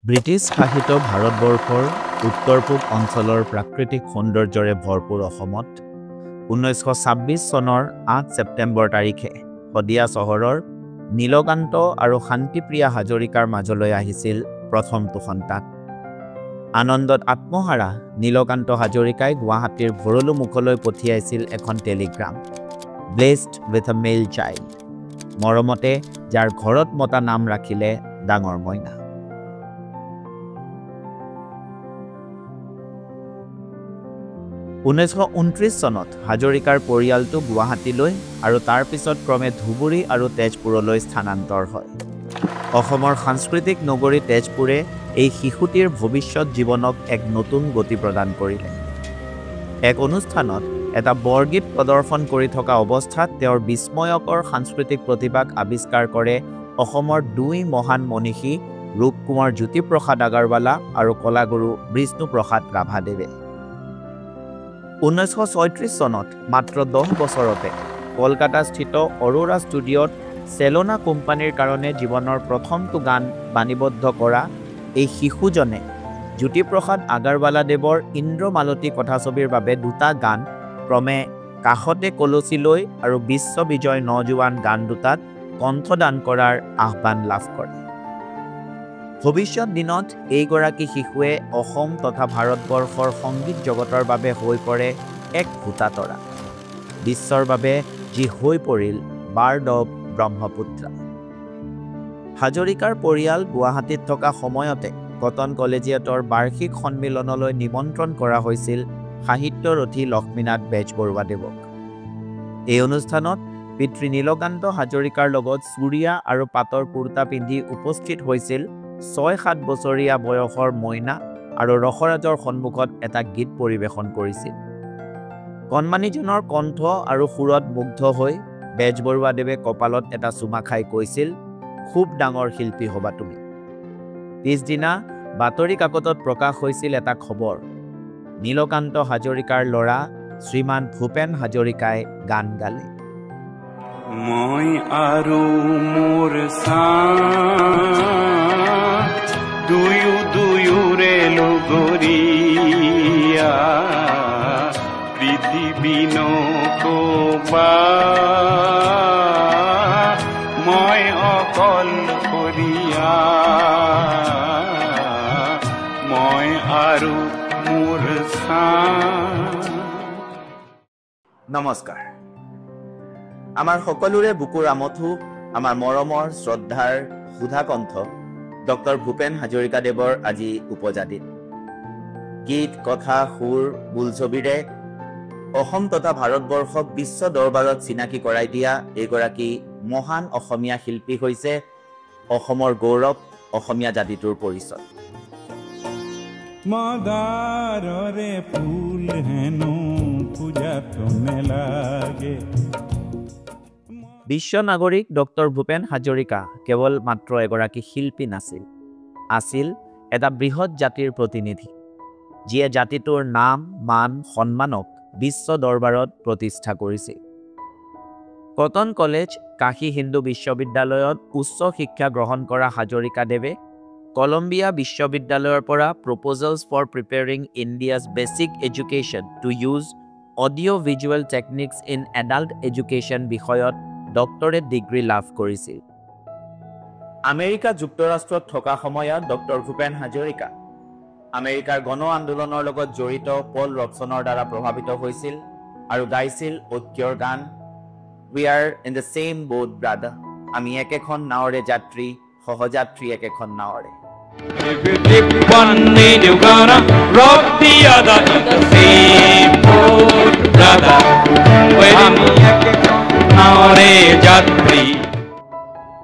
British শাসিত ভাৰতবৰ্ষৰ উত্তৰ-পূব অঞ্চলৰ প্ৰাকৃতিক সৌন্দৰ্যৰে ভৰপূৰ অসমত 1926 চনৰ 8 ছেপ্টেম্বৰ তাৰিখে শদিয়া চহৰৰ নীলকান্ত আৰু শান্তিপ্ৰিয়া হাজৰিকাৰ মাজলৈ আহিছিল প্ৰথমটো সন্তান। আনন্দত আত্মহাৰা নীলকান্ত হাজৰিকাই গুৱাহাটীৰ ভৰলু মুখলৈ পঠিয়াইছিল এখন telegram, blessed with a male child, মৰমতে যাৰ ঘৰত মতা নাম ৰাখিলে ডাঙৰ মইনা। ঊনৈছশ 29 চনত হাজৰিকাৰ পৰিয়ালটো গুৱাহাটীলৈ আৰু তাৰ পিছত ক্ৰমে ধুবুৰী আৰু তেজপুৰলৈ স্থানান্তৰ হয়। অসমৰ সাংস্কৃতিক নগৰী তেজপুৰে এই শিশুটিৰ ভৱিষ্যত জীৱনক এক নতুন গতি প্ৰদান কৰিলে। এক অনুষ্ঠানত এটা বৰগীত প্ৰদৰ্শন কৰি থকা অৱস্থাত তেওঁৰ বিস্ময়কৰ সাংস্কৃতিক প্ৰতিভাক আৱিষ্কাৰ কৰে অসমৰ দুই মহান মনীষী ৰূপ কোঁৱৰ জ্যোতিপ্ৰসাদ আগৰৱালা আৰু কলাগুৰু বিষ্ণুপ্ৰসাদ ৰাভাদেৱে। 1936 চনত মাত্ৰ 10 বছৰতে কলকাতাস্থিত অৰোৰা ষ্টুডিঅ'ত চেলোনা কোম্পানীৰ কাৰণে জীৱনৰ প্ৰথমটো গান বাণীবদ্ধ কৰা এই শিশুজনে জ্যোতিপ্ৰসাদ আগৰৱালাদেৱৰ ইন্দ্ৰমালতী কথাছবিৰ বাবে দুটা গান ক্ৰমে কাষতে কলচীলৈ আৰু বিশ্ববিজয় নজোৱান গান দুটাত কণ্ঠদান কৰাৰ আহ্বান লাভ কৰে। ভৱিষ্যত দিনত এইগৰাকী শিশুৱে অসম তথা ভাৰতবৰ্ষৰ সংগীত জগতৰ বাবে হৈ পৰে এক ভোটাতৰা, বিশ্বৰ বাবে যি হৈ পৰিল বাৰ্ড অৱ ব্ৰহ্মপুত্ৰা। হাজৰিকাৰ পৰিয়াল গুৱাহাটীত থকা সময়তে কটন কলেজিয়েটৰ বাৰ্ষিক সন্মিলনলৈ নিমন্ত্ৰণ কৰা হৈছিল সাহিত্যৰথী লক্ষ্মীনাথ বেজবৰুৱাদেৱক। এই অনুষ্ঠানত পিতৃ নীলকান্ত হাজৰিকাৰ লগত চুৰিয়া আৰু পাটৰ কুৰ্তা পিন্ধি উপস্থিত হৈছিল 6-7 বছৰীয়া বয়সৰ মইনা আৰু ৰসৰাজৰ সন্মুখত এটা গীত পৰিৱেশন কৰিছিল। কণমানিজনৰ কণ্ঠ আৰু সুৰত মুগ্ধ হৈ বেজবৰুৱাদেৱে কপালত এটা চুমা খাই কৈছিল, খুব ডাঙৰ শিল্পী হবা তুমি। পিছদিনা বাতৰি কাকতত প্ৰকাশ হৈছিল এটা খবৰ, নীলকান্ত হাজৰিকাৰ ল'ৰা শ্ৰীমান ভূপেন হাজৰিকাই গান গালে। মই আৰু মোৰ দুয়োৰে লগৰীয়া পৃথিৱী নকবা মই অকল কৰিয়া মই আৰু মোৰ নমস্কাৰ। আমাৰ সকলোৰে বুকুৰ আমঠু আমাৰ মৰমৰ শ্ৰদ্ধাৰ সুধাকণ্ঠ ডক্টৰ ভূপেন হাজৰিকাদেৱৰ আজি উপজা দিন। গীত, কথা, সুৰ, বোলছবিৰে অসম তথা ভাৰতবৰ্ষক বিশ্ব দৰবাৰত চিনাকি কৰাই দিয়া এইগৰাকী মহান অসমীয়া শিল্পী হৈছে অসমৰ গৌৰৱ, অসমীয়া জাতিটোৰ পৰিচয়। মদাৰৰে ফুল হেনো পূজাত নেলাগে। বিশ্ব নাগৰিক ডক্টৰ ভূপেন হাজৰিকা কেৱল মাত্ৰ এগৰাকী শিল্পী নাছিল, আছিল এটা বৃহৎ জাতিৰ প্ৰতিনিধি, যিয়ে জাতিটোৰ নাম, মান, সন্মানক বিশ্ব দৰবাৰত প্ৰতিষ্ঠা কৰিছিল। কটন কলেজ, কাশী হিন্দু বিশ্ববিদ্যালয়ত উচ্চ শিক্ষা গ্ৰহণ কৰা হাজৰিকাদেৱে কলম্বিয়া বিশ্ববিদ্যালয়ৰ পৰা proposals for preparing India's basic education to use audio' visual techniques in adult education বিষয়ত ডক্টৰেট ডিগ্ৰী লাভ কৰিছিল। আমেৰিকা যুক্তৰাষ্ট্ৰত থকা সময়ত ডক্টৰ ভূপেন হাজৰিকা আমেৰিকাৰ গণ আন্দোলনৰ লগত জড়িত পল ৰবচনৰ দ্বাৰা প্ৰভাৱিত হৈছিল আৰু গাইছিল ঐক্যৰ গান, we are in the same boat brother, আমি একেখন নাৱৰে যাত্ৰী, সহযাত্ৰী একেখন নাৱৰে।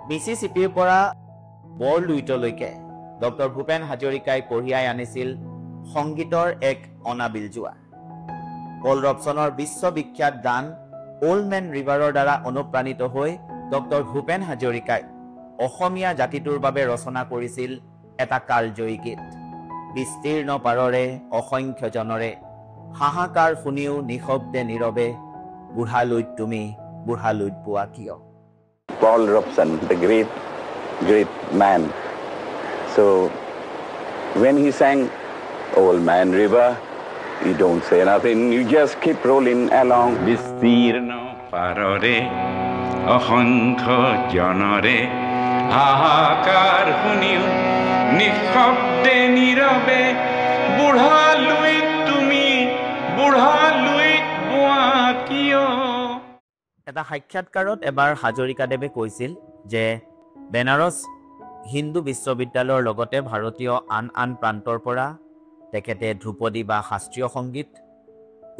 মিছিছিপিৰ পৰা বৰ লুইটলৈকে ডক্টৰ ভূপেন হাজৰিকাই কঢ়িয়াই আনিছিল সংগীতৰ এক অনাবিল জোৱা। পল ৰবচনৰ বিশ্ববিখ্যাত গান অল্ড মেন ৰিভাৰৰ দ্বাৰা অনুপ্ৰাণিত হৈ ডক্টৰ ভূপেন হাজৰিকাই অসমীয়া জাতিটোৰ বাবে ৰচনা কৰিছিল এটা কালজয়ী গীত, বিস্তীৰ্ণ পাৰৰে অসংখ্য জনৰে হাহাকাৰ শুনিও নিশব্দে নীৰৱে, বুঢ়ালৈত তুমি বুঢ়ালৈত পোৱা কিয়। Paul Robeson, the great man. So when he sang Old Man River, you don't say nothing, you just keep rolling along. বিস্তীৰ্ণ পাৰৰে অসংখ্য জনৰে হাহাকাৰ শুনিও নিঃশব্দে নীৰৱে বুঢ়া লুইত তুমি বুঢ়া লুইত বোৱা কিয়। এটা সাক্ষাৎকাৰত এবাৰ হাজৰিকাদেৱে কৈছিল যে বেনাৰস হিন্দু বিশ্ববিদ্যালয়ৰ লগতে ভাৰতীয় আন আন প্ৰান্তৰ পৰা তেখেতে ধ্ৰুপদী বা শাস্ত্ৰীয় সংগীত,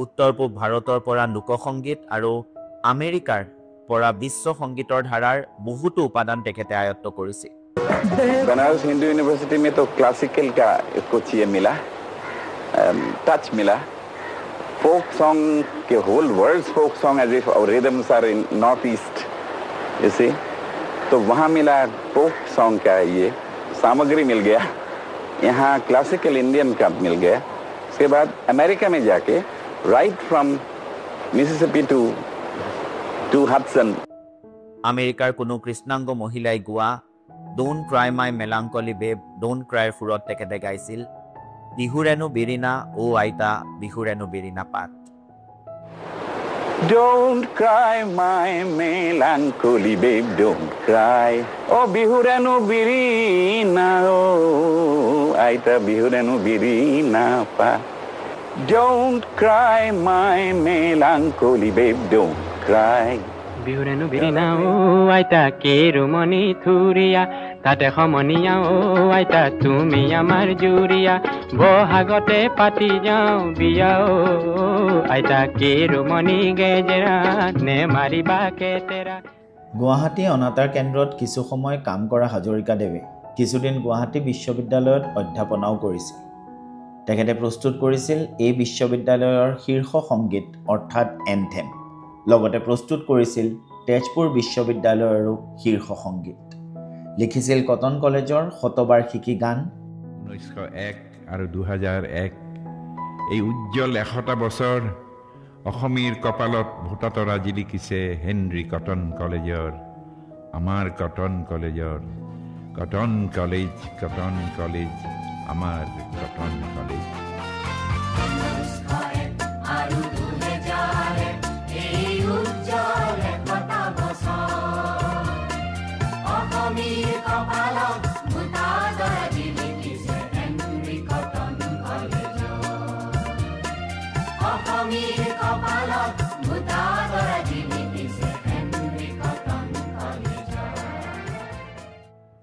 উত্তৰ পূব ভাৰতৰ পৰা লোকসংগীত আৰু আমেৰিকাৰ পৰা বিশ্ব সংগীতৰ ধাৰাৰ বহুতো উপাদান তেখেতে আয়ত্ত কৰিছিল। बनारस हिंदू यूनिवर्सिटी में तो क्लासिकल का कुछ ये मिला, टच मिला। फोक सॉन्ग के whole world folk song as if और rhythms are in north east, you see, तो वहाँ मिला फोक सॉन्ग का ये सामग्री मिल गया, यहाँ क्लासिकल इंडियन का मिल गया। उसके बाद अमेरिका में जाके right from Mississippi two Hudson, আমেৰিকাৰ কোনো কৃষ্ণাংগ মহিলাই গোৱা ডোন্ট ক্ৰাই মাই মেলাংকলি বেব ডোন্ট ক্ৰাইৰ সুৰত তেখেতে গাইছিল বিহুৰেনো বিৰিণা ও আইতা বিহুৰেনো বিৰিণা পাত। Don't cry my melancholy babe, don't cry. Oh bihurenu birina, oh aita bihurenu birina pa. Don't cry my melancholy babe, don't cry. বিহুৰেনো বিৰিণা ও আইতা কেৰুমণি থুৰিয়া তাতে সমনীয়া ও আইতা তুমি আমাৰ জুৰিয়া বহাগতে পাতি যাওঁ বিয়া ও আইতা কেৰুমণি গেজেৰা নে মাৰিবা কেতেৰা। গুৱাহাটী অনাতাঁৰ কেন্দ্ৰত কিছু সময় কাম কৰা হাজৰিকাদেৱে কিছুদিন গুৱাহাটী বিশ্ববিদ্যালয়ত অধ্যাপনাও কৰিছিল। তেখেতে প্ৰস্তুত কৰিছিল এই বিশ্ববিদ্যালয়ৰ শীৰ্ষ সংগীত অৰ্থাৎ এনথেম, লগতে প্ৰস্তুত কৰিছিল তেজপুৰ বিশ্ববিদ্যালয়ৰো শীৰ্ষ সংগীত, লিখিছিল কটন কলেজৰ শতবাৰ্ষিকী গান। 1901 আৰু 2001 এই উজ্জ্বল 100টা বছৰ অসমীৰ কপালত ভোটাতৰা জিলিকিছে হেনৰি কটন কলেজৰ, আমাৰ কটন কলেজৰ। কটন কলেজ, কটন কলেজ, আমাৰ কটন কলেজ।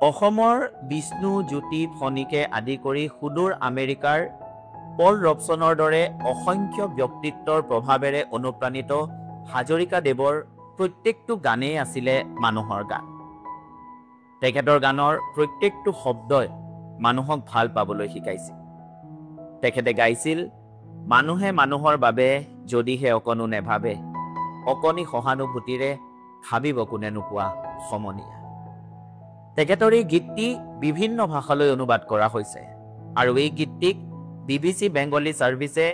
অসমৰ বিষ্ণু জ্যোতি ফণিকে আদি কৰি সুদূৰ আমেৰিকাৰ পল ৰবচনৰ দৰে অসংখ্য ব্যক্তিত্বৰ প্ৰভাৱেৰে অনুপ্ৰাণিত হাজৰিকাদেৱৰ প্ৰত্যেকটো গানেই আছিলে মানুহৰ গান। তেখেতৰ গানৰ প্ৰত্যেকটো শব্দই মানুহক ভাল পাবলৈ শিকাইছিল। তেখেতে গাইছিল মানুহে মানুহৰ বাবে যদিহে অকণো নেভাবে, অকণি সহানুভূতিৰে ভাবিব কোনে নোপোৱা সমনীয়া। তেখেতৰ এই গীতটি বিভিন্ন ভাষালৈ অনুবাদ কৰা হৈছে আৰু এই গীতটিক BBC বেংগলী ছাৰ্ভিচে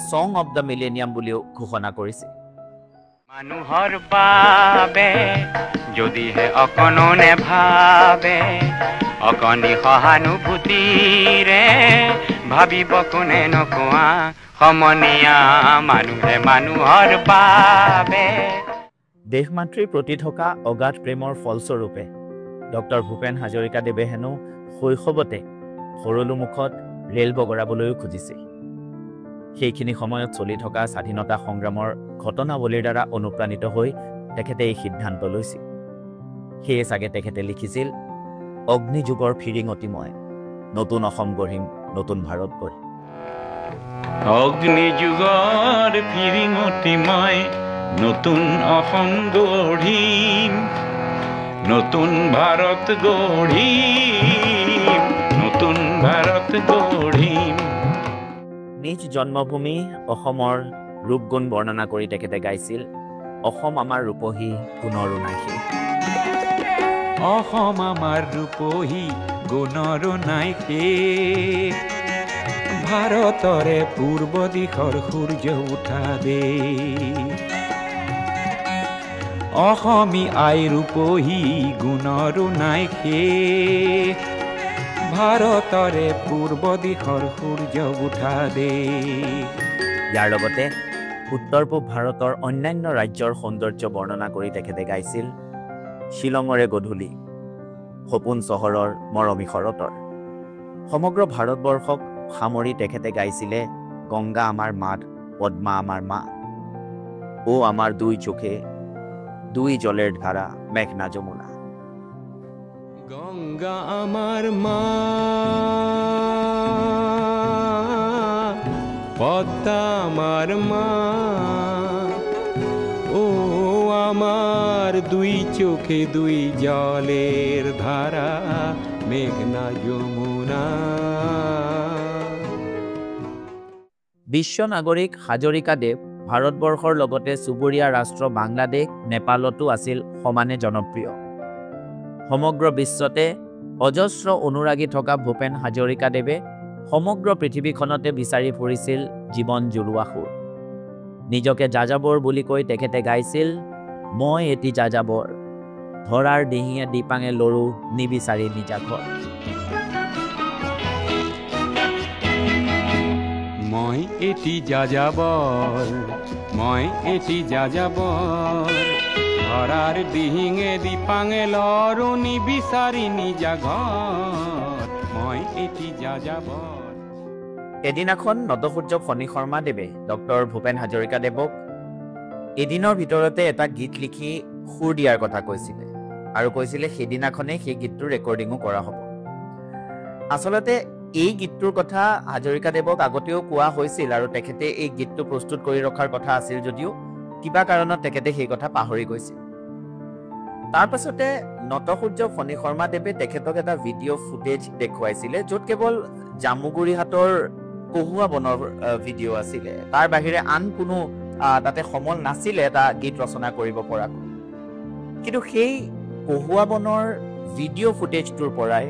ছং অৱ দ্য মিলেনিয়াম বুলিও ঘোষণা কৰিছিল। মানুহৰ বাবে যদিহে অকণো নেভাবে, অকণি সহানুভূতিৰে ভাবিব কোনে নোকোৱা সমনীয়া মানুহে মানুহৰ বাবে। দেশমাতৃৰ প্ৰতি থকা অগাধ প্ৰেমৰ ফলস্বৰূপে ডক্টৰ ভূপেন হাজৰিকাদেৱে হেনো শৈশৱতে সৰলু মুখত ৰেল বগৰাবলৈও খুজিছিল। সেইখিনি সময়ত চলি থকা স্বাধীনতা সংগ্ৰামৰ ঘটনাৱলীৰ দ্বাৰা অনুপ্ৰাণিত হৈ তেখেতে এই সিদ্ধান্ত লৈছিল। সেয়ে চাগে তেখেতে লিখিছিল অগ্নিযুগৰ ফিৰিঙতি মই নতুন অসম গঢ়িম নতুন ভাৰত গঢ়িম। অগ্নিযুগৰ ফিৰিঙতি মই নতুন অসম গঢ়িম নতুন ভাৰত গঢ়িম নতুন ভাৰত গঢ়িম। নিজ জন্মভূমি অসমৰ ৰূপগুণ বৰ্ণনা কৰি তেখেতে গাইছিল অসম আমাৰ ৰূপহী গুণৰো নাই শেষ। অসম আমাৰ ৰূপহী গুণৰো নাই শেষ, ভাৰতৰে পূৰ্ব দিশৰ সূৰ্য উঠা দেশ। অসমী আই ৰূপহী গুণৰো নাই শেষ, ভাৰতৰে পূৰ্ব দিশৰ সূৰ্য উঠা দে ইয়াৰ লগতে উত্তৰ পূব ভাৰতৰ অন্যান্য ৰাজ্যৰ সৌন্দৰ্য বৰ্ণনা কৰি তেখেতে গাইছিল শ্বিলঙৰে গধূলি, সপোন চহৰৰ মৰমী শৰতৰ। সমগ্ৰ ভাৰতবৰ্ষক সামৰি তেখেতে গাইছিলে গংগা আমাৰ মাত, পদ্মা আমাৰ মা, ও আমাৰ দুই চোখে দুই জলের ধারা, মেঘনা যমুনা। গঙ্গা আমার মা, পদ্মা আমার মা, ও আমার দুই চোখে দুই জলের ধারা, মেঘনা যমুনা। বিশ্ব নাগৰিক হাজৰিকাদেৱ ভাৰতবৰ্ষৰ লগতে চুবুৰীয়া ৰাষ্ট্ৰ বাংলাদেশ, নেপালতো আছিল সমানে জনপ্ৰিয়। সমগ্ৰ বিশ্বতে অজস্ৰ অনুৰাগী থকা ভূপেন হাজৰিকাদেৱে সমগ্ৰ পৃথিৱীখনতে বিচাৰি ফুৰিছিল জীৱন জ্বলোৱা সুৰ। নিজকে যাযাবৰ বুলি কৈ তেখেতে গাইছিল, মই এটি যাযাবৰ, ধৰাৰ ডিঙিয়ে দিপাঙে লৰো, নিবিচাৰি নিজা ঘৰ। মই এটি যাযাবৰ, মই এটি যাযাবৰ, ধৰাৰ ডিঙিয়ে দিপাঙে লৰো, নিবিচাৰি নিজা ঘৰ, মই এটি যাযাবৰ। এদিনাখন নটসূৰ্য ফণী শৰ্মাদেৱে ডক্টৰ ভূপেন হাজৰিকাদেৱক এদিনৰ ভিতৰতে এটা গীত লিখি সুৰ দিয়াৰ কথা কৈছিলে আৰু কৈছিলে সেইদিনাখনেই সেই গীতটোৰ ৰেকৰ্ডিঙো কৰা হ'ব। আচলতে এই গীতটোৰ কথা হাজৰিকাদেৱক আগতেও কোৱা হৈছিল আৰু তেখেতে এই গীতটো প্ৰস্তুত কৰি ৰখাৰ কথা আছিল যদিও কিবা কাৰণত তেখেতে সেই কথা পাহৰি গৈছিল। তাৰ পাছতে নটসূৰ্য ফণী শৰ্মাদেৱে তেখেতক এটা ভিডিঅ' ফুটেজ দেখুৱাইছিলে য'ত কেৱল জামুগুৰিহাটৰ কহুৱা বনৰ ভিডিঅ' আছিলে। তাৰ বাহিৰে আন কোনো তাতে সমল নাছিলে এটা গীত ৰচনা কৰিব পৰাকৈ। কিন্তু সেই কহুৱা বনৰ ভিডিঅ' ফুটেজটোৰ পৰাই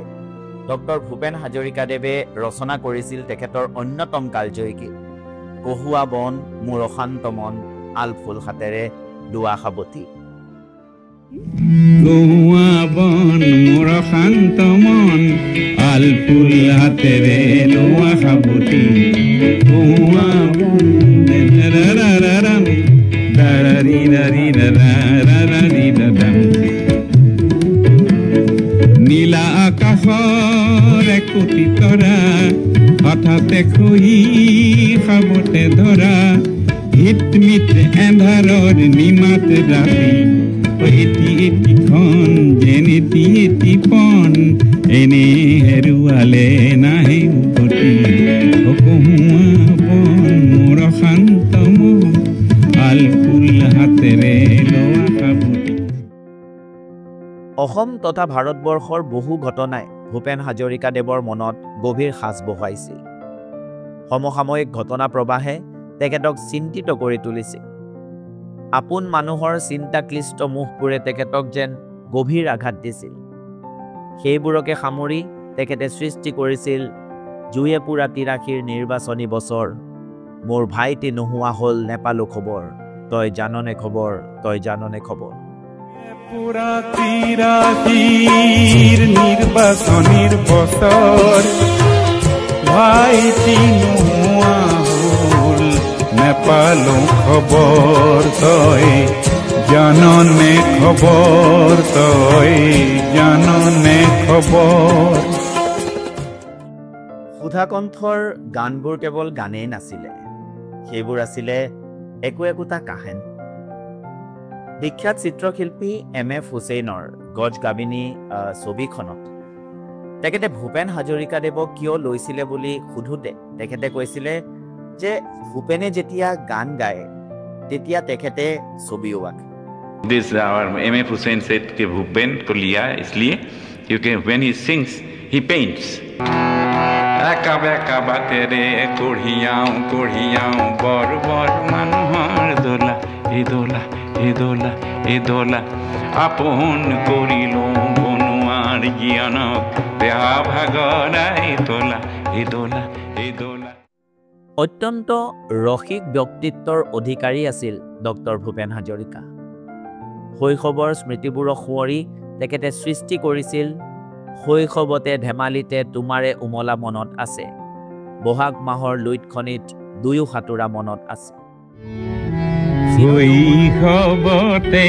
ডক্টৰ ভূপেন হাজৰিকাদেৱে ৰচনা কৰিছিল তেখেতৰ অন্যতম কালজয়ী গীত কহুৱা বন মোৰ অশান্ত মন, আলফুল হাতেৰে লোৱা সাৱটি। কহুৱা বন মোৰ অশান্ত মন, আলফুল হাতেৰে লোৱা সাৱটি, কহুৱা বন নীলা আকাশৰ একোটি তৰা, হঠাতে খহি সাৱতে ধৰা, হিতমিত এন্ধাৰৰ নিমাত ৰাতি, এটি এটিখন যেন এটি এটি পন, এনে হেৰুৱালে নাহে উভতি, কহুৱা বন মোৰ অশান্ত মন, আলফুল হাতেৰে লোৱা সাৱটি। অসম তথা ভাৰতবৰ্ষৰ বহু ঘটনাই ভূপেন হাজৰিকাদেৱৰ মনত গভীৰ সাঁচ বহুৱাইছিল। সমসাময়িক ঘটনা প্ৰবাহে তেখেতক চিন্তিত কৰি তুলিছিল। আপোন মানুহৰ চিন্তাক্লিষ্ট মুখবোৰে তেখেতক যেন গভীৰ আঘাত দিছিল। সেইবোৰকে সামৰি তেখেতে সৃষ্টি কৰিছিল জুয়ে পুৰা ৮৩ৰ নিৰ্বাচনী বছৰ, মোৰ ভাইটি নোহোৱা হ'ল নেপালো খবৰ, তই জাননে খবৰ, তই জাননে খবৰ। পুৰা ৮৩ৰ নিৰ্বাচনীৰ বছৰ, ভাইটি নোহোৱা হল নেপালো খবৰ, তই জাননে খবৰ, তই জাননে খবৰ। সুধাকণ্ঠৰ গানবোৰ কেৱল গানেই নাছিলে, সেইবোৰ আছিলে একো একোটা কাহিন। বিখ্যাত চিত্ৰশিল্পী M.F. হুছেইনৰ গজগাবিনী ছবিখনত তেখেতে ভূপেন হাজৰিকাদেৱক কিয় লৈছিলে বুলি সোধোতে তেখেতে কৈছিলে যে ভূপেনে যেতিয়া গান গায় তেতিয়া তেখেতে ছবিও আঁকে। This our M.F. Hussain said कि भूपेन को लिया इसलिए क्योंकि when he sings he paints. एका बेका बातेरे कोढ़ियाऊं कोढ़ियाऊं बर बर মানুহৰ দোলা এই দোলা এই দোলা এই দোলা আপন কৰিলো বনুৱাৰ জ্ঞানক দেহা ভাগৰাই তোলা এই দোলা এই দোলা। অত্যন্ত ৰসিক ব্যক্তিত্বৰ অধিকাৰী আছিল ডক্টৰ ভূপেন হাজৰিকা। শৈশৱৰ স্মৃতিবোৰক সোঁৱৰি তেখেতে সৃষ্টি কৰিছিল শৈশৱতে ধেমালিতে তোমাৰে উমলা মনত আছে বহাগ মাহৰ লুইতখনিত দুয়ো সাঁতোৰা মনত আছে শৈশৱতে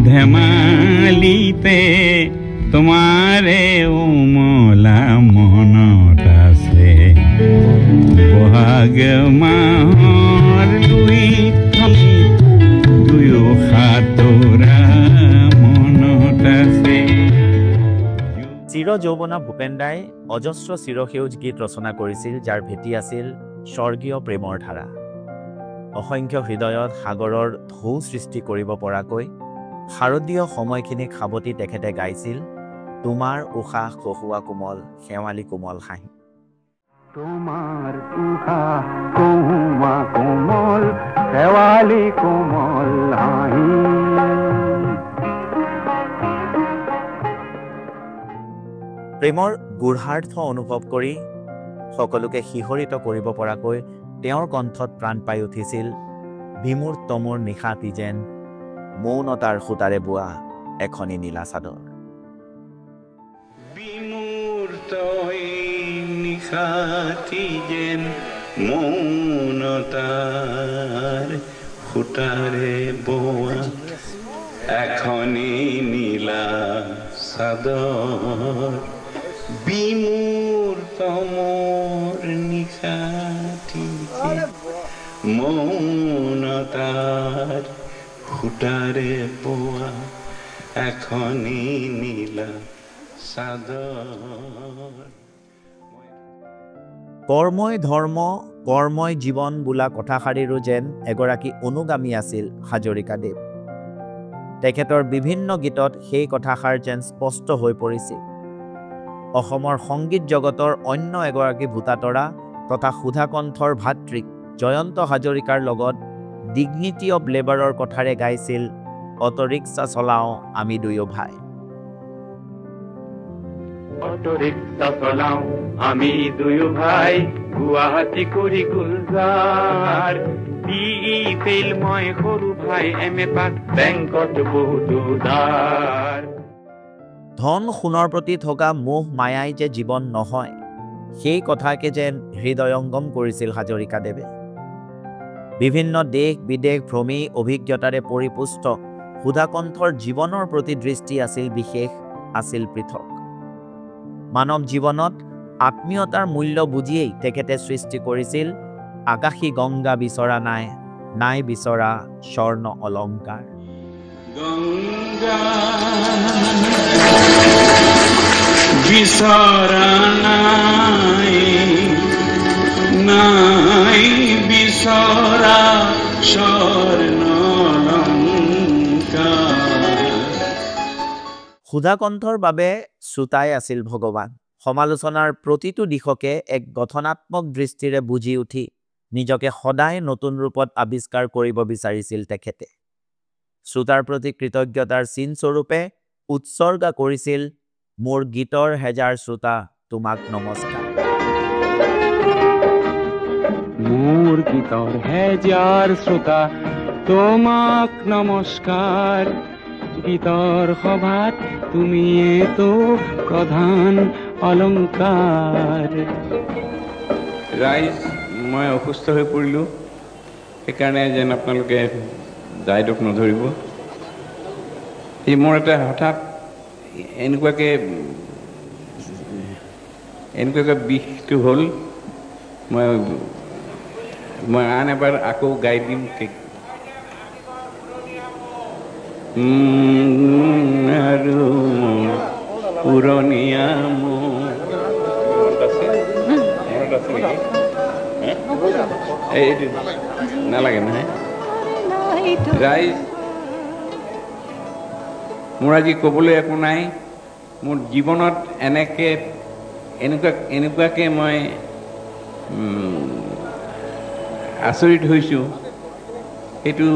ধেমালিতে তোমাৰে উমলা মনত আছে বহাগ মাহৰ লুইতখনিত দুয়ো সাঁতোৰা মনত আছে চিৰ যৌৱনা ভূপেন দাই অজস্ৰ চিৰসেউজ গীত ৰচনা কৰিছিল যাৰ ভেটি আছিল স্বৰ্গীয় প্ৰেমৰ ধাৰা অসংখ্য হৃদয়ত সাগৰৰ ঢৌ সৃষ্টি কৰিব পৰাকৈ শাৰদীয় সময়খিনিক সাৱটি তেখেতে গাইছিল তোমাৰ উশাহ কহুৱা কোমল শেৱালি কোমল হাঁহি তোমাৰ উশাহ কহুৱা কোমল শেৱালি কোমল হাঁহি প্ৰেমৰ গূঢ়াৰ্থ অনুভৱ কৰি সকলোকে শিহৰিত কৰিব পৰাকৈ তেওঁৰ কণ্ঠত প্ৰাণ পাই উঠিছিল বিমূৰ তমূৰ নিশাতি যেন মৌনতাৰ সূতাৰে বোৱা এখনি নীলা চাদৰ বিমূৰ্তই নিশাতি যেন মৌনতাৰ সূতাৰে বোৱা এখনি নীলা চাদৰ বিমূৰ্ত মোৰ নিশাতি মৌনতাৰ সূতাৰে বোৱা এখনি নীলা চাদৰ কৰ্মই ধৰ্ম কৰ্মই জীৱন বোলা কথাষাৰিৰো যেন এগৰাকী অনুগামী আছিল হাজৰিকাদেৱ তেখেতৰ বিভিন্ন গীতত সেই কথাষাৰ যেন স্পষ্ট হৈ পৰিছিল অসমৰ সংগীত জগতৰ অন্য এগৰাকী ভূতাতৰা তথা সুধাকণ্ঠৰ ভাতৃক জয়ন্ত হাজৰিকাৰ লগত ডিগনিটি অৱ লেবাৰৰ কথাৰে গাইছিল অটোৰিক্সা চলাওঁ আমি দুয়ো ভাই অটোৰিক্সা চলাওঁ আমি দুয়ো ভাই গুৱাহাটী কৰি গুলজাৰ বিই ফেইল মই সৰু ভাই এম.এ. পাছ বেংকত বহুতো দাৰ ধন সোণৰ প্ৰতি থকা মোহ মায়াই যে জীৱন নহয় সেই কথাকে যেন হৃদয়ংগম কৰিছিল হাজৰিকাদেৱে বিভিন্ন দেশ বিদেশ ভ্ৰমী অভিজ্ঞতাৰে পৰিপুষ্ট সুধাকণ্ঠৰ জীৱনৰ প্ৰতি দৃষ্টি আছিল বিশেষ আছিল পৃথক মানৱ জীৱনত আত্মীয়তাৰ মূল্য বুজিয়েই তেখেতে সৃষ্টি কৰিছিল আকাশী গংগা বিচৰা নাই নাই বিচৰা স্বৰ্ণ অলংকাৰ গংগা বিচৰা নাই নাই বিচৰা স্বৰ্ণ অলংকাৰ সুধাকণ্ঠৰ বাবে শ্ৰোতাই আছিল ভগৱান সমালোচনাৰ প্ৰতিটো দিশকে এক গঠনাত্মক দৃষ্টিৰে বুজি উঠি নিজকে সদায় নতুন ৰূপত আৱিষ্কাৰ কৰিব বিচাৰিছিল তেখেতে শ্ৰোতাৰ প্ৰতি কৃতজ্ঞতাৰ চিনস্বৰূপে উৎসৰ্গা কৰিছিল মোৰ গীতৰ হেজাৰ শ্ৰোতা তোমাক নমস্কাৰ মোৰ গীতৰ হেজাৰ শ্ৰোতা তোমাক নমস্কাৰ গীতৰ সভাত তুমিয়েতো প্ৰধান অলংকাৰ ৰাইজ মই অসুস্থ হৈ পৰিলোঁ সেইকাৰণে যেন আপোনালোকে দায় দোষ নধৰিব এই মোৰ এটা হঠাৎ এনেকুৱাকৈ বিষটো হ'ল মই আন এবাৰ আকৌ গাই দিম আৰু পুৰণীয়া এইটো নালাগে নহয় ৰাইজ মোৰ আজি ক'বলৈ একো নাই মোৰ জীৱনত এনেকুৱাকৈ মই আচৰিত হৈছোঁ সেইটো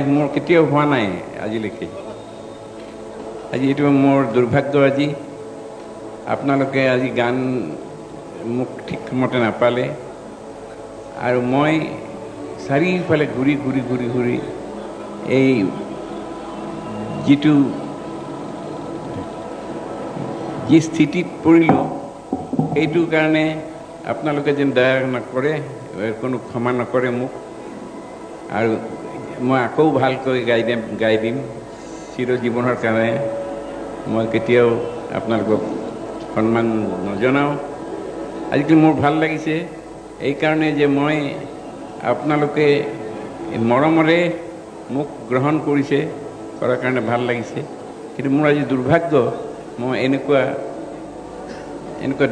মোৰ কেতিয়াও হোৱা নাই আজিলৈকে আজি এইটো মোৰ দুৰ্ভাগ্য আজি আপোনালোকে আজি গান মোক ঠিকমতে নাপালে আৰু মই চাৰিওফালে ঘূৰি ঘূৰি ঘূৰি ঘূৰি এই যিটো যি স্থিতিত পৰিলোঁ এইটোৰ কাৰণে আপোনালোকে যেন দয়া নকৰে, কোনো ক্ষমা নকৰে মোক, আৰু মই আকৌ ভালকৈ গাই দিম চিৰজীৱনৰ কাৰণে। মই কেতিয়াও আপোনালোকক সন্মান নজনাওঁ। আজিকালি মোৰ ভাল লাগিছে এইকাৰণে যে মই আপোনালোকে মৰমৰে মোক গ্ৰহণ কৰিছে, কৰাৰ কাৰণে ভাল লাগিছে। কিন্তু মোৰ আজি দুৰ্ভাগ্য, মই এনেকুৱা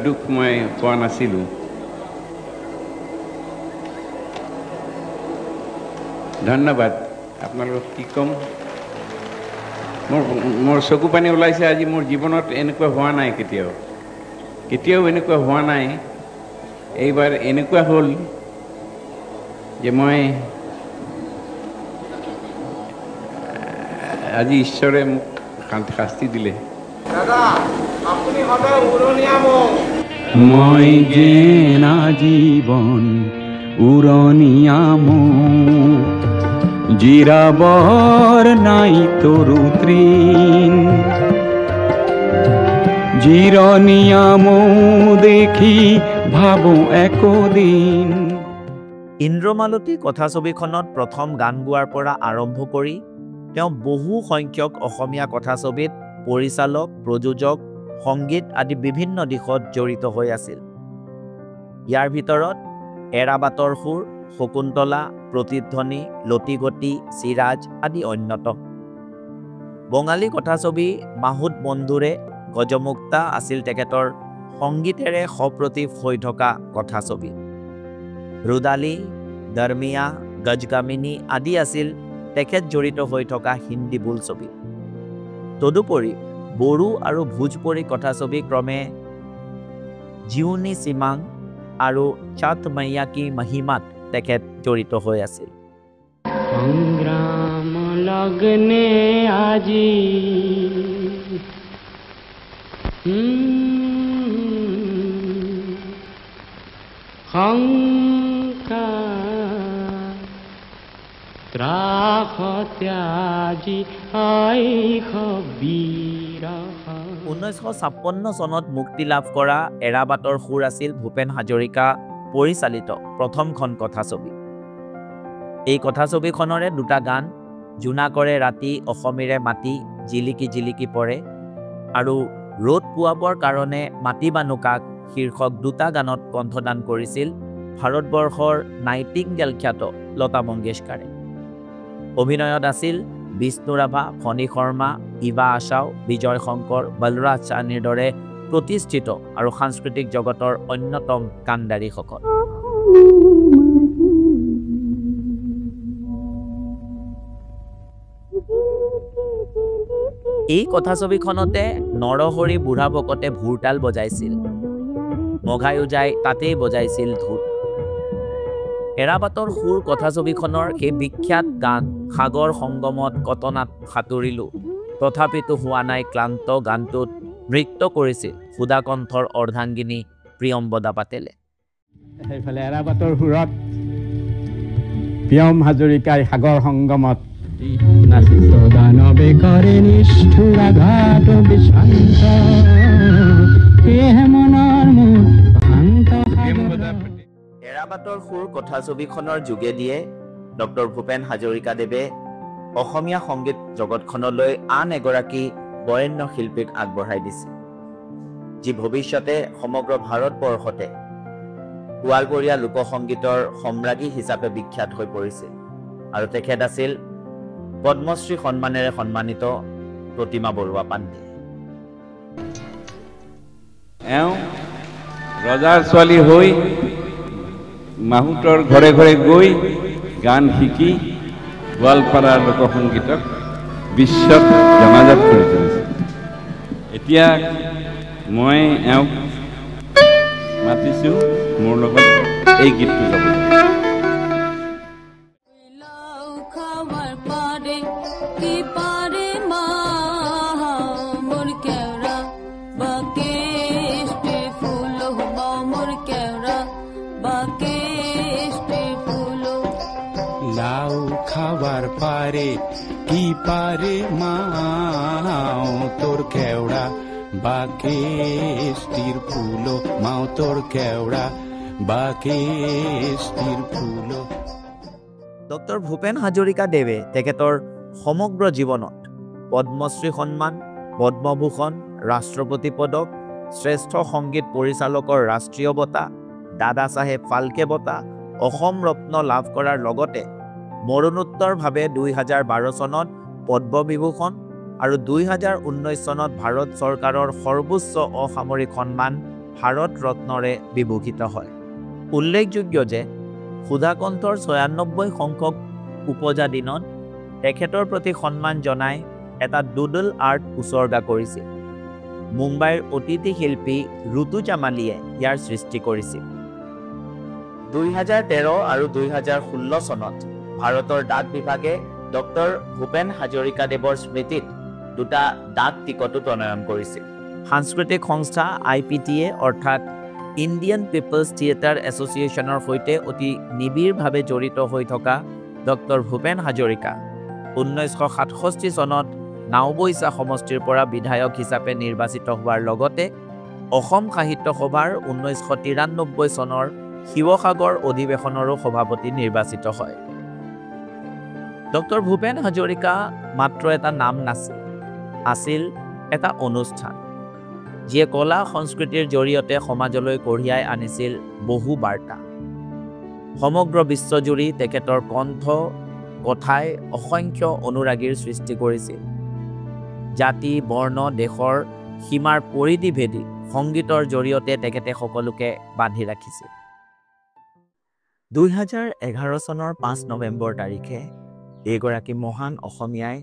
দুখ মই পোৱা নাছিলোঁ। ধন্যবাদ। আপোনালোকক কি ক'ম, মোৰ চকু পানী ওলাইছে। আজি মোৰ জীৱনত এনেকুৱা হোৱা নাই, কেতিয়াও এনেকুৱা হোৱা নাই। এইবাৰ এনেকুৱা হ'ল যে মই আজি ঈশ্বৰে মোক শাস্তি দিলে। মই যেন আজীবন উৰণীয়ামো, জিৰাবৰ নাই তৰু তৃণ, জিৰণীয়ামো দেখি ভাবো একদিন। ইন্দ্ৰমালতী কথাছবিখনত প্ৰথম গান গোৱাৰ পৰা আৰম্ভ কৰি তেওঁ বহু সংখ্যক অসমীয়া কথাছবিত পৰিচালক, প্ৰযোজক, সংগীত আদি বিভিন্ন দিশত জড়িত হৈ আছিল। ইয়াৰ ভিতৰত এৰাবাটৰ সুৰ, শকুন্তলা, প্ৰতিধ্বনি, লতিগতি, চিৰাজ আদি অন্যতম। বঙালী কথাছবি মাহুত বন্ধুৰে গজমুক্তা আছিল তেখেতৰ সংগীতেৰে সপ্ৰতিভ হৈ থকা কথাছবি। ৰুদালি, দৰমিয়া, গজকামিনী আদি আছিল তেখেত জড়িত হৈ থকা হিন্দী বোলছবি। তদুপৰি বড়ো আৰু ভোজপুৰী কথাছবি ক্ৰমে জিউনি চিমাং আৰু চাঁদ মাইয়া কি মহিমাত তেখেত জড়িত হৈ আছিল। সংগ্ৰাম লগ্নে আজি ত্ৰাসত্যাজি 1956 চনত মুক্তি লাভ কৰা এৰাবাটৰ সুৰ আছিল ভূপেন হাজৰিকা পৰিচালিত প্ৰথমখন কথাছবি। এই কথাছবিখনৰে দুটা গান, জোনাকৰে ৰাতি, অসমীৰে মাটি, জিলিকি জিলিকি পৰে আৰু ৰ'দ পোৱাবৰ কাৰণে মাতিবানো কাক শীৰ্ষক দুটা গানত কণ্ঠদান কৰিছিল ভাৰতবৰ্ষৰ নাইটিংগেল খ্যাত লতা মংগেশকাৰে। অভিনয়ত আছিল বিষ্ণু ৰাভা, ফণী শৰ্মা, ইভা আশাও, বিজয় শংকৰ, বলৰাজ চাহানীৰ দৰে প্ৰতিষ্ঠিত আৰু সাংস্কৃতিক জগতৰ অন্যতম কাণ্ডাৰীসকল। এই কথাছবিখনতে নৰহৰি বুঢ়া ভকতে ভোৰতাল বজাইছিল, মঘায়ুজাই তাতেই বজাইছিল ধুত। এৰাবাটৰ সুৰ কথাছবিখনৰ সেই বিখ্যাত গান সাগৰ সংগমত কটনাত সাঁতুৰিলো তথাপিতো হোৱা নাই ক্লান্ত গানটোত নৃত্য কৰিছিল সুধাকণ্ঠৰ অৰ্ধাংগিনী প্ৰিয়ম্বদা পাটেলে। সেইফালে এৰাবাটৰ সুৰত প্ৰিয়ম হাজৰিকাই সাগৰ সংগমত নাচিছে। দানৱে কৰে নিষ্ঠুৰ আঘাত বিশান্ত, সেয়েহে মনৰ মোৰ শান্ত। এৰাবাটৰ সুৰ কথাছবিখনৰ যোগেদিয়ে ডক্টৰ ভূপেন হাজৰিকাদেৱে অসমীয়া সংগীত জগতখনলৈ আন এগৰাকী বৰেণ্য শিল্পীক আগবঢ়াই দিছে, যি ভৱিষ্যতে সমগ্ৰ ভাৰতবৰ্ষতে গোৱালপৰীয়া লোকসংগীতৰ সম্ৰাজ্ঞী হিচাপে বিখ্যাত হৈ পৰিছিল। আৰু তেখেত আছিল পদ্মশ্ৰী সন্মানেৰে সন্মানিত প্ৰতিমা বৰুৱা পাণ্ডে। এওঁ ৰজাৰ ছোৱালী হৈ মাহুতৰ ঘৰে ঘৰে গৈ গান শিকি গোৱালপাৰাৰ লোকসংগীতক বিশ্বত জনাজাত কৰি তুলিছে। এতিয়া মই এওঁক মাতিছোঁ মোৰ লগত এই গীতটো গাবলৈ। লাউ খাবাৰ পাৰে কি পাৰে মাও তোৰ কেওড়া বাকেষ্টিৰ ফুল মাউতৰ কেওড়া বাকেষ্টিৰ ফুল। ডক্টৰ ভূপেন হাজৰিকাদেৱে তেখেতৰ সমগ্ৰ জীৱনত পদ্মশ্ৰী সন্মান, পদ্মভূষণ, ৰাষ্ট্ৰপতি পদক, শ্ৰেষ্ঠ সংগীত পৰিচালকৰ ৰাষ্ট্ৰীয় বঁটা, দাদা চাহেব ফাল্কে বঁটা, অসম ৰত্ন লাভ কৰাৰ লগতে মৰণোত্তৰভাৱে 2012 চনত পদ্মবিভূষণ আৰু 2019 চনত ভাৰত চৰকাৰৰ সৰ্বোচ্চ অসামৰিক সন্মান ভাৰত ৰত্নৰে বিভূষিত হয়। উল্লেখযোগ্য যে সুধাকণ্ঠৰ 96 সংখ্যক উপজা দিনত তেখেতৰ প্ৰতি সন্মান জনাই এটা ডুডল আৰ্ট উচৰ্গা কৰিছিল। মুম্বাইৰ অতিথি শিল্পী ৰুতু জামালীয়ে ইয়াৰ সৃষ্টি কৰিছিল। 2013 আৰু 2016 চনত ভাৰতৰ ডাক বিভাগে ডক্টৰ ভূপেন হাজৰিকাদেৱৰ স্মৃতিত দুটা ডাক টিকটো প্ৰণয়ন কৰিছিল। সাংস্কৃতিক সংস্থা IPTA অৰ্থাৎ ইণ্ডিয়ান পিপলছ থিয়েটাৰ এছ'চিয়েশ্যনৰ সৈতে অতি নিবিড়ভাৱে জড়িত হৈ থকা ডক্টৰ ভূপেন হাজৰিকা 1967 চনত নাওবৈচা সমষ্টিৰ পৰা বিধায়ক হিচাপে নিৰ্বাচিত হোৱাৰ লগতে অসম সাহিত্য সভাৰ 1993 চনৰ শিৱসাগৰ অধিৱেশনৰো সভাপতি নিৰ্বাচিত হয়। ডক্টৰ ভূপেন হাজৰিকা মাত্ৰ এটা নাম নাছিল, আছিল এটা অনুষ্ঠান, যিয়ে কলা সংস্কৃতিৰ জৰিয়তে সমাজলৈ কঢ়িয়াই আনিছিল বহু বাৰ্তা। সমগ্ৰ বিশ্বজুৰি তেখেতৰ কণ্ঠ কথাই অসংখ্য অনুৰাগীৰ সৃষ্টি কৰিছিল। জাতি, বৰ্ণ, দেশৰ সীমাৰ পৰিধি ভেদি সংগীতৰ জৰিয়তে তেখেতে সকলোকে বান্ধি ৰাখিছিল। 2011 চনৰ 5 নৱেম্বৰ তাৰিখে এইগৰাকী মহান অসমীয়াই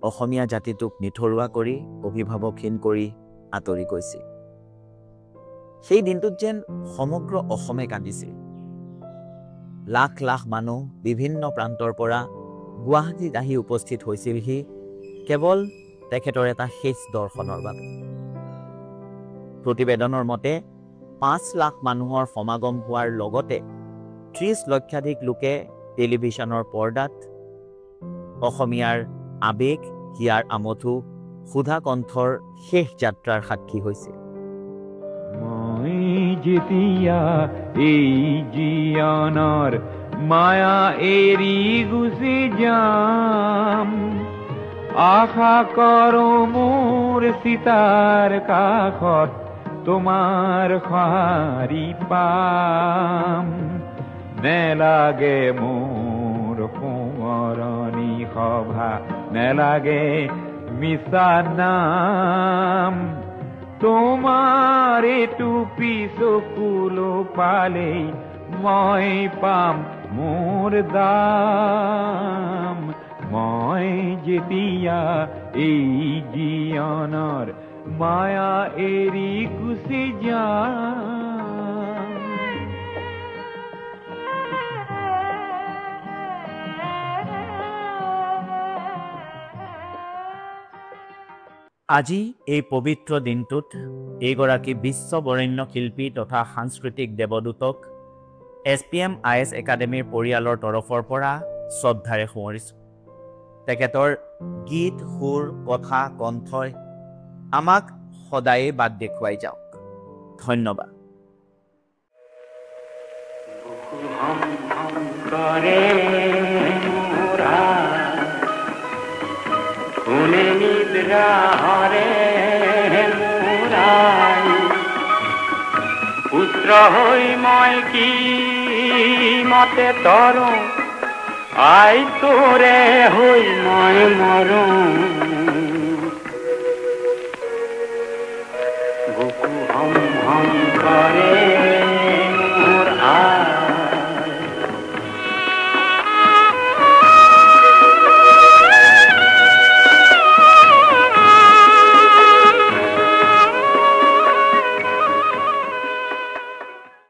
অসমীয়া জাতিটোক নিথৰুৱা কৰি অভিভাৱকহীন কৰি আঁতৰি গৈছিল। সেই দিনটোত যেন সমগ্ৰ অসমে কান্দিছিল। লাখ লাখ মানুহ বিভিন্ন প্ৰান্তৰ পৰা গুৱাহাটীত আহি উপস্থিত হৈছিলহি কেৱল তেখেতৰ এটা শেষ দৰ্শনৰ বাবে। প্ৰতিবেদনৰ মতে 5 লাখ মানুহৰ সমাগম হোৱাৰ লগতে 30 লক্ষাধিক লোকে টেলিভিছনৰ পৰ্দাত অসমীয়াৰ আৱেগ, হিয়াৰ আমঠু, সুধাকণ্ঠৰ শেষ যাত্ৰাৰ সাক্ষী হৈছে। মই যেতিয়া এই জীৱনৰ মায়া এৰি গুচি যাম, আশা কৰো মোৰ চিতাৰ কাষত তোমাৰ শাৰী পাম। নেলাগে মোৰ সোঁৱৰণি সভা, নেলাগে মিছা নাম, তোমাৰ এইটো পিছকুলো পালেই মই পাম মোৰ দাম। মই যেতিয়া এই জীৱনৰ মায়া এৰি গুচি যাম। আজি এই পবিত্ৰ দিনটোত এইগৰাকী বিশ্ববৰেণ্য শিল্পী তথা সাংস্কৃতিক দেৱদূতক SPM IS একাডেমীৰ পৰিয়ালৰ তৰফৰ পৰা শ্ৰদ্ধাৰে সোঁৱৰিছোঁ। তেখেতৰ গীত, সুৰ, কথা, কণ্ঠই আমাক সদায়ে বাট দেখুৱাই যাওক। ধন্যবাদ। পুত্ৰ হৈ মই কি মতে তৰো, আই তোৰে হৈ মই মৰো। বুকু হম হম কৰে